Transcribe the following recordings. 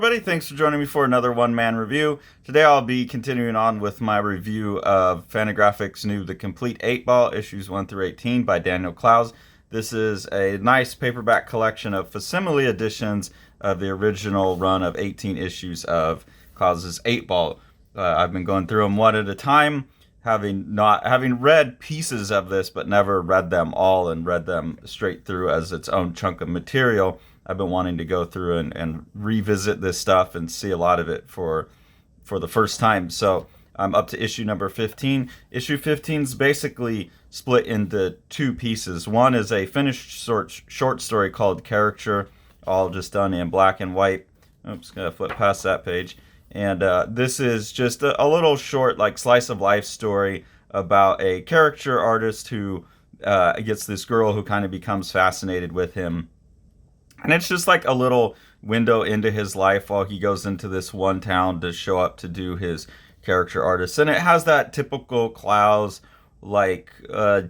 everybody. Thanks for joining me for another one-man review. Today I'll be continuing on with my review of Fantagraphics' new The Complete 8-Ball, issues 1 through 18 by Daniel Clowes. This is a nice paperback collection of facsimile editions of the original run of 18 issues of Clowes' 8-Ball. I've been going through them one at a time, having read pieces of this, but never read them all and read them straight through as its own chunk of material. I've been wanting to go through and revisit this stuff and see a lot of it for the first time. So I'm up to issue number 15. Issue 15 is basically split into two pieces. One is a finished short story called Caricature, all just done in black and white. Oops, gonna flip past that page. And this is just a little short, like, slice of life story about a caricature artist who gets this girl who kind of becomes fascinated with him. And it's just like a little window into his life while he goes into this one town to show up to do his caricature artist. And it has that typical Clowes, like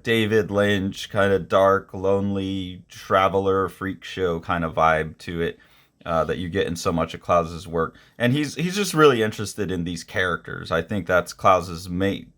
David Lynch, kind of dark, lonely, traveler, freak show kind of vibe to it that you get in so much of Clowes' work. And he's just really interested in these characters. I think that's Clowes' main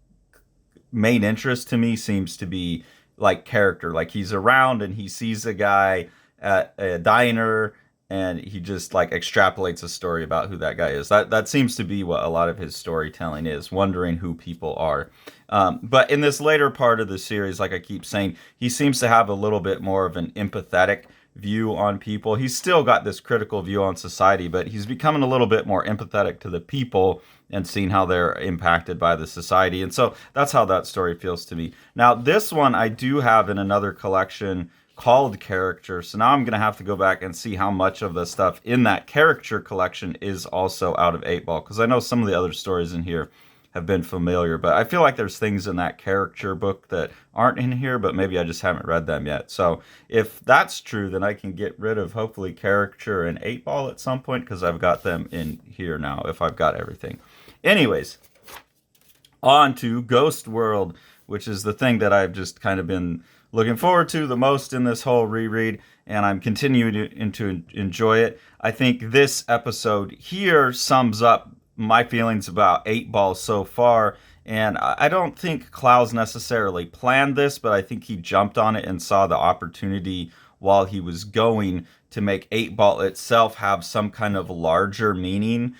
interest to me, seems to be like character. Like, he's around and he sees a guy at a diner and he just like extrapolates a story about who that guy is. That seems to be what a lot of his storytelling is, wondering who people are. But in this later part of the series, like I keep saying, he seems to have a little bit more of an empathetic view on people. He's still got this critical view on society, but he's becoming a little bit more empathetic to the people and seeing how they're impacted by the society. And so that's how that story feels to me. Now, this one I do have in another collection called Caricature, so now I'm going to have to go back and see how much of the stuff in that Caricature collection is also out of 8-Ball, because I know some of the other stories in here have been familiar, but I feel like there's things in that Caricature book that aren't in here, but maybe I just haven't read them yet. So if that's true, then I can get rid of hopefully Caricature and 8-Ball at some point, because I've got them in here now if I've got everything. Anyways, on to Ghost World, which is the thing that I've just kind of been looking forward to the most in this whole reread, and I'm continuing to enjoy it. I think this episode here sums up my feelings about 8-Ball so far, and I don't think Clowes necessarily planned this, but I think he jumped on it and saw the opportunity while he was going to make 8-Ball itself have some kind of larger meaning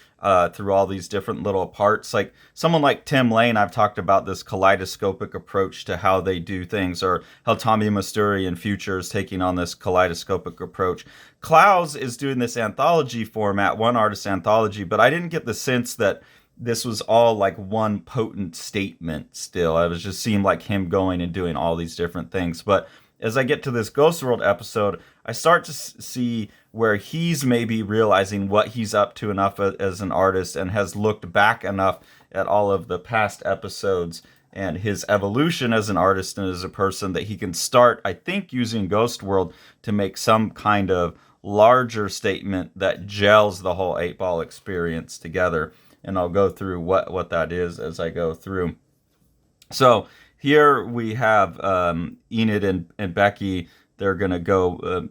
through all these different little parts. Like someone like Tim Lane, I've talked about this kaleidoscopic approach to how they do things, or how Tommy Masturi in Future is taking on this kaleidoscopic approach. Clowes is doing this anthology format, one artist anthology, but I didn't get the sense that this was all like one potent statement still. It was just seemed like him going and doing all these different things. But as I get to this Ghost World episode, I start to see where he's maybe realizing what he's up to enough as an artist, and has looked back enough at all of the past episodes and his evolution as an artist and as a person that he can start, I think, using Ghost World to make some kind of larger statement that gels the whole 8-Ball experience together. And I'll go through what that is as I go through. So here we have Enid and Becky. They're going to go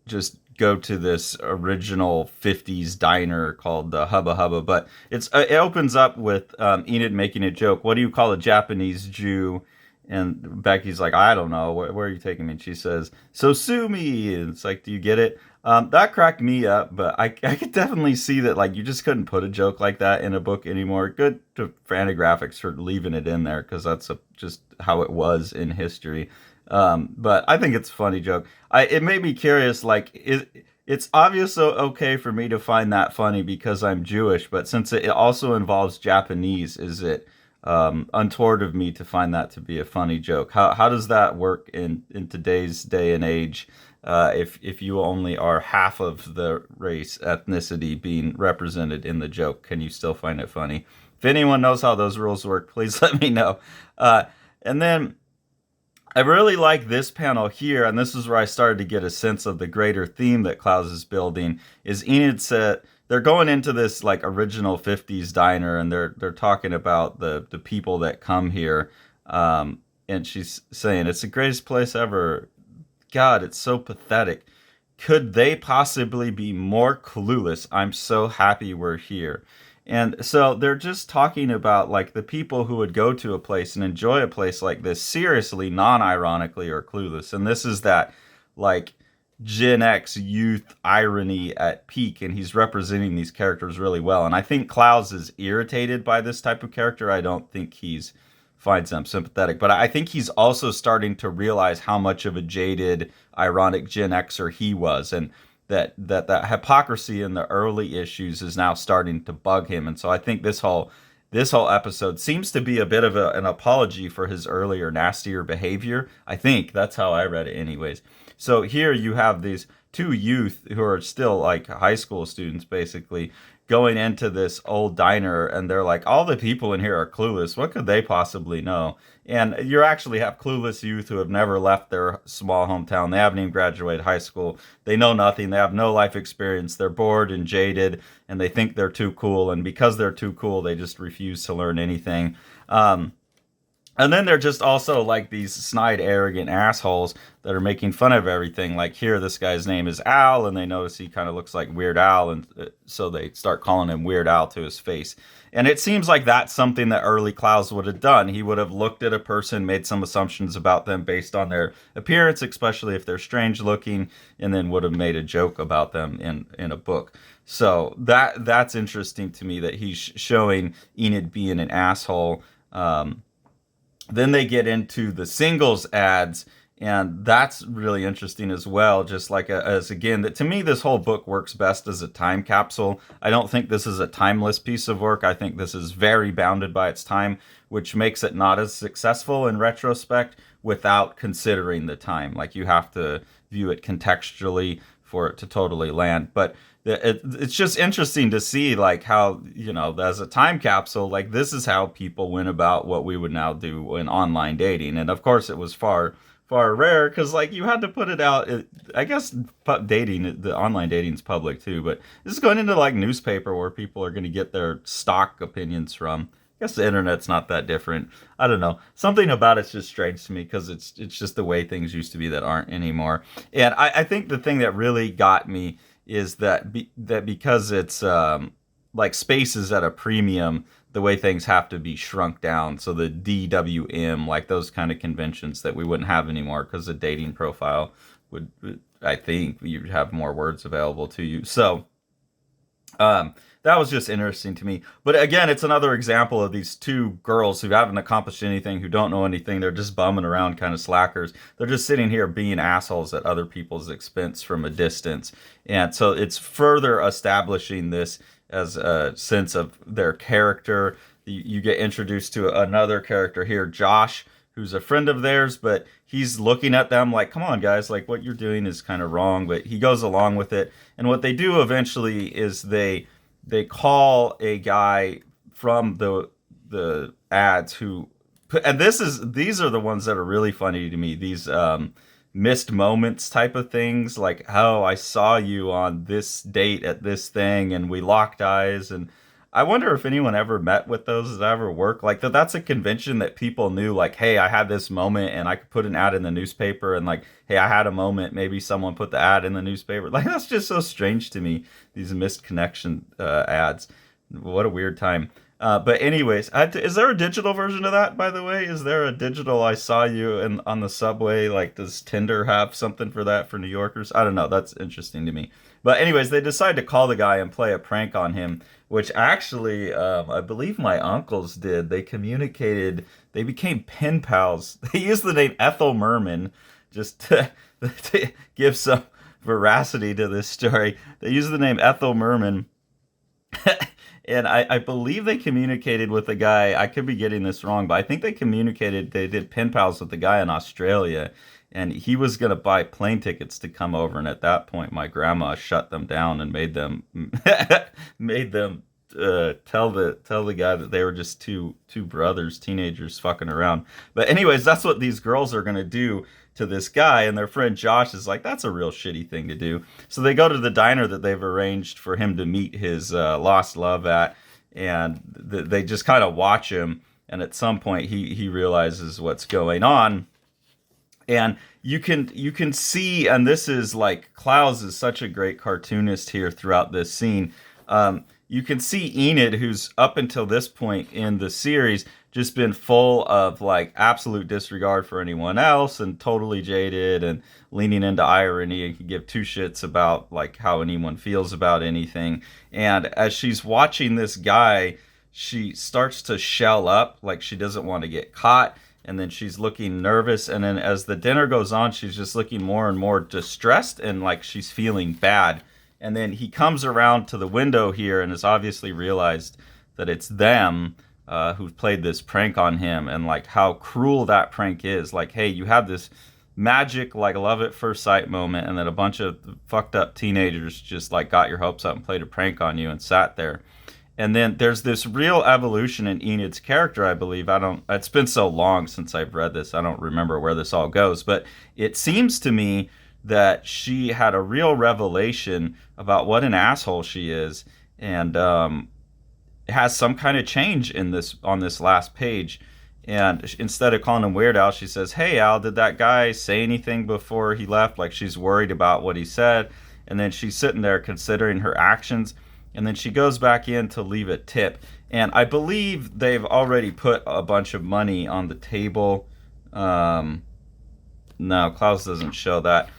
just go to this original 50s diner called the Hubba Hubba. But it opens up with Enid making a joke. What do you call a Japanese Jew? And Becky's like, I don't know. Where are you taking me? And she says, so sue me. And it's like, do you get it? That cracked me up, but I could definitely see that, like, you just couldn't put a joke like that in a book anymore. Good to Fantagraphics for leaving it in there, because that's just how it was in history. But I think it's a funny joke. It made me curious, like, it's obviously okay for me to find that funny because I'm Jewish, but since it also involves Japanese, is it untoward of me to find that to be a funny joke? How does that work in today's day and age? If you only are half of the race ethnicity being represented in the joke, can you still find it funny? If anyone knows how those rules work, please let me know. And then I really like this panel here, and this is where I started to get a sense of the greater theme that Clowes is building. Is Enid said they're going into this like original 50s diner, and they're talking about the people that come here, and she's saying it's the greatest place ever. God, it's so pathetic. could they possibly be more clueless? I'm so happy we're here. And so they're just talking about like the people who would go to a place and enjoy a place like this seriously, non-ironically, or clueless. And this is that like Gen X youth irony at peak, and he's representing these characters really well. And I think Clowes is irritated by this type of character. I don't think he's finds them sympathetic, but I think he's also starting to realize how much of a jaded, ironic Gen Xer he was, and that hypocrisy in the early issues is now starting to bug him. And so I think this whole episode seems to be a bit of an apology for his earlier nastier behavior. I think that's how I read it, anyways. So here you have these two youth who are still like high school students, basically, going into this old diner, and they're like, all the people in here are clueless. What could they possibly know? And you actually have clueless youth who have never left their small hometown. They haven't even graduated high school. They know nothing. They have no life experience. They're bored and jaded, and they think they're too cool. And because they're too cool, they just refuse to learn anything. And then they're just also like these snide, arrogant assholes that are making fun of everything. Like here, this guy's name is Al, and they notice he kind of looks like Weird Al, and so they start calling him Weird Al to his face. And it seems like that's something that early Clowes would have done. He would have looked at a person, made some assumptions about them based on their appearance, especially if they're strange looking, and then would have made a joke about them in a book. So that's interesting to me that he's showing Enid being an asshole. Then they get into the singles ads, and that's really interesting as well. Just like as again, that to me, this whole book works best as a time capsule. I don't think this is a timeless piece of work. I think this is very bounded by its time, which makes it not as successful in retrospect without considering the time. Like you have to view it contextually for it to totally land. But it's just interesting to see like how, as a time capsule, like this is how people went about what we would now do in online dating. And of course it was far rare because like you had to put it out. I guess the online dating's public too, but this is going into like newspaper where people are going to get their stock opinions from. I guess the internet's not that different. I don't know. Something about it's just strange to me because it's just the way things used to be that aren't anymore. And I think the thing that really got me is that because it's like space is at a premium, the way things have to be shrunk down. So the DWM, like those kind of conventions that we wouldn't have anymore because the dating profile would, I think, you'd have more words available to you. So that was just interesting to me. But again, it's another example of these two girls who haven't accomplished anything, who don't know anything. They're just bumming around, kind of slackers. They're just sitting here being assholes at other people's expense from a distance. And so it's further establishing this as a sense of their character. You get introduced to another character here, Josh, who's a friend of theirs, but he's looking at them like, come on, guys, like what you're doing is kind of wrong. But he goes along with it. And what they do eventually is they call a guy from the ads who, and these are the ones that are really funny to me. These missed moments type of things, like, oh, I saw you on this date at this thing, and we locked eyes. And I wonder if anyone ever met with those. Does that ever work? Like that's a convention that people knew, like, hey, I had this moment and I could put an ad in the newspaper, and like, hey, I had a moment. Maybe someone put the ad in the newspaper. Like, that's just so strange to me, these missed connection ads. What a weird time. But anyways, is there a digital version of that, by the way? Is there a digital I saw you on the subway? Like, does Tinder have something for that for New Yorkers? I don't know. That's interesting to me. But anyways, they decide to call the guy and play a prank on him, which actually, I believe my uncles did. They became pen pals. They used the name Ethel Merman just to give some veracity to this story. They used the name Ethel Merman. And I believe they communicated with the guy. I could be getting this wrong, but I think they did pen pals with the guy in Australia. And he was going to buy plane tickets to come over. And at that point, my grandma shut them down and made them tell the guy that they were just two brothers, teenagers fucking around. But anyways, that's what these girls are going to do to this guy, and their friend Josh is like, that's a real shitty thing to do. So they go to the diner that they've arranged for him to meet his lost love at, and they just kind of watch him, and at some point he realizes what's going on. And you can see, and this is like Clowes is such a great cartoonist here throughout this scene. You can see Enid, who's up until this point in the series just been full of like absolute disregard for anyone else and totally jaded and leaning into irony and can give two shits about like how anyone feels about anything. And as she's watching this guy, she starts to shell up, like she doesn't want to get caught, and then she's looking nervous, and then as the dinner goes on, she's just looking more and more distressed and like she's feeling bad. And then he comes around to the window here and has obviously realized that it's them who've played this prank on him, and like how cruel that prank is. Like, hey, you have this magic like love at first sight moment, and then a bunch of fucked up teenagers just like got your hopes up and played a prank on you and sat there. And then there's this real evolution in Enid's character, I believe. It's been so long since I've read this, I don't remember where this all goes, but it seems to me that she had a real revelation about what an asshole she is, and has some kind of change in this on this last page. And instead of calling him Weird Al, she says, "Hey Al, did that guy say anything before he left?" Like she's worried about what he said. And then she's sitting there considering her actions. And then she goes back in to leave a tip. And I believe they've already put a bunch of money on the table. No, Clowes doesn't show that.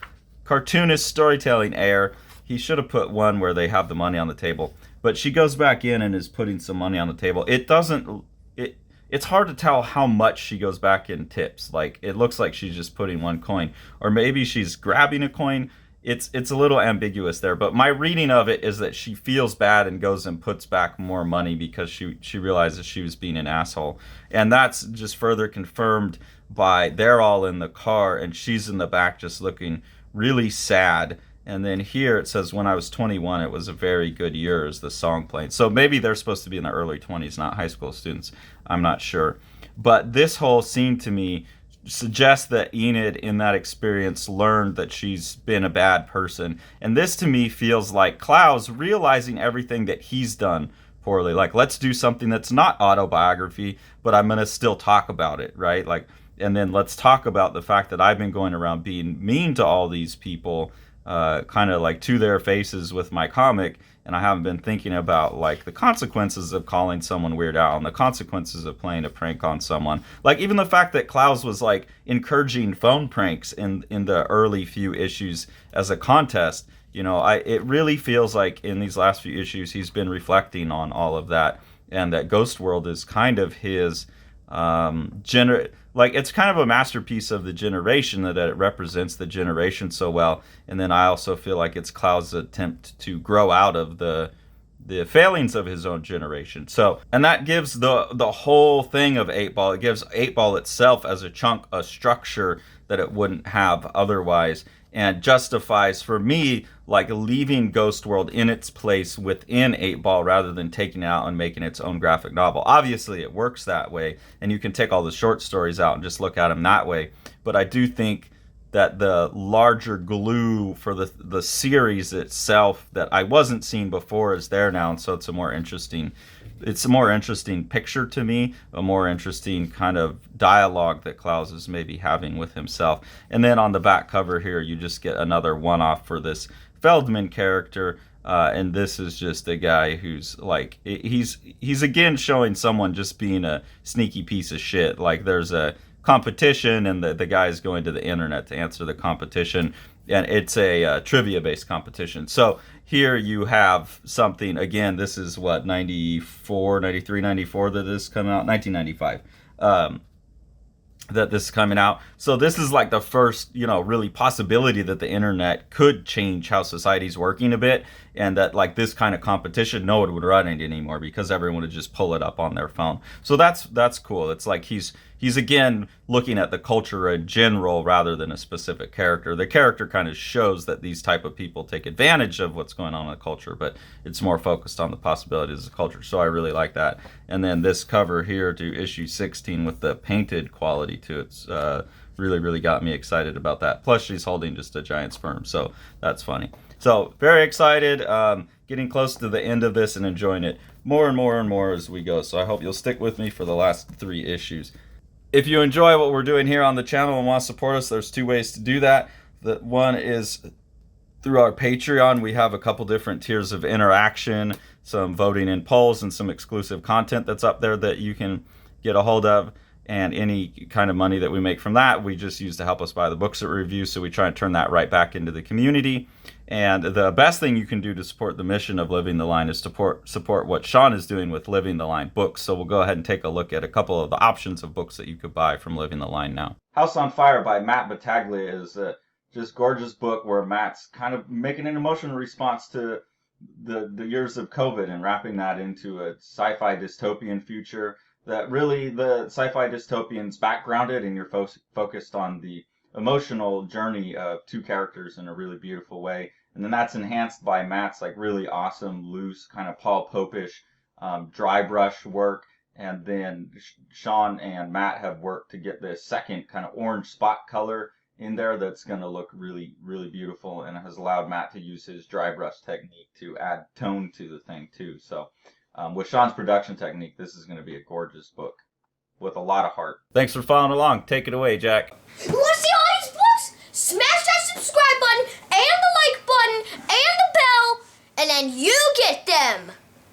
Cartoonist storytelling error. He should have put one where they have the money on the table. But she goes back in and is putting some money on the table. It's hard to tell how much she goes back in tips. Like, it looks like she's just putting one coin. Or maybe she's grabbing a coin. It's a little ambiguous there, but my reading of it is that she feels bad and goes and puts back more money because she realizes she was being an asshole. And that's just further confirmed by they're all in the car and she's in the back just looking really sad. And then here it says, when I was 21, it was a very good year, as the song played. So maybe they're supposed to be in the early 20s, not high school students. I'm not sure. But this whole scene to me suggests that Enid in that experience learned that she's been a bad person. And this to me feels like Clowes realizing everything that he's done poorly. Like, let's do something that's not autobiography, but I'm going to still talk about it, right? Like, and then let's talk about the fact that I've been going around being mean to all these people, kind of like to their faces with my comic, and I haven't been thinking about like the consequences of calling someone Weird Al and the consequences of playing a prank on someone. Like even the fact that Clowes was like encouraging phone pranks in the early few issues as a contest, you know, it really feels like in these last few issues he's been reflecting on all of that, and that Ghost World is kind of his like it's kind of a masterpiece of the generation, that it represents the generation so well. And then I also feel like it's Clowes' attempt to grow out of the failings of his own generation. So, and that gives the whole thing of Eightball, it gives Eightball itself as a chunk a structure that it wouldn't have otherwise, and justifies for me like leaving Ghost World in its place within Eightball rather than taking it out and making its own graphic novel. Obviously it works that way, and you can take all the short stories out and just look at them that way, but I do think that the larger glue for the series itself that I wasn't seeing before is there now, and so it's a more interesting picture to me, a more interesting kind of dialogue that Clowes is maybe having with himself. And then on the back cover here, you just get another one-off for this Feldman character, and this is just a guy who's like, he's again showing someone just being a sneaky piece of shit. Like there's a competition, and the guy's going to the internet to answer the competition, and it's a trivia-based competition. So here you have something, again, this is what, 94, 93, 94 that this is coming out, 1995, that this is coming out. So this is like the first, you know, really possibility that the internet could change how society's working a bit, and that like this kind of competition, no one would run it anymore because everyone would just pull it up on their phone. So that's cool. It's like he's again looking at the culture in general rather than a specific character. The character kind of shows that these type of people take advantage of what's going on in the culture, but it's more focused on the possibilities of the culture. So I really like that. And then this cover here to issue 16 with the painted quality to it's really got me excited about that. Plus she's holding just a giant sperm, so that's funny. So very excited, getting close to the end of this and enjoying it more and more and more as we go. So I hope you'll stick with me for the last 3 issues. If you enjoy what we're doing here on the channel and want to support us, there's two ways to do that. The one is through our Patreon. We have a couple different tiers of interaction, some voting in polls, and some exclusive content that's up there that you can get a hold of. And any kind of money that we make from that, we just use to help us buy the books that we review. So we try and turn that right back into the community. And the best thing you can do to support the mission of Living the Line is support what Sean is doing with Living the Line books. So we'll go ahead and take a look at a couple of the options of books that you could buy from Living the Line now. House on Fire by Matt Battaglia is a just gorgeous book where Matt's kind of making an emotional response to the years of COVID and wrapping that into a sci-fi dystopian future that really the sci-fi dystopian's backgrounded, and you're focused on the emotional journey of two characters in a really beautiful way. And then that's enhanced by Matt's like really awesome, loose, kind of Paul Popish dry brush work. And then Sean and Matt have worked to get this second kind of orange spot color in there that's going to look really, really beautiful, and has allowed Matt to use his dry brush technique to add tone to the thing too. So with Sean's production technique, this is going to be a gorgeous book with a lot of heart. Thanks for following along. Take it away, Jack. You want to see all these books? Smash that subscribe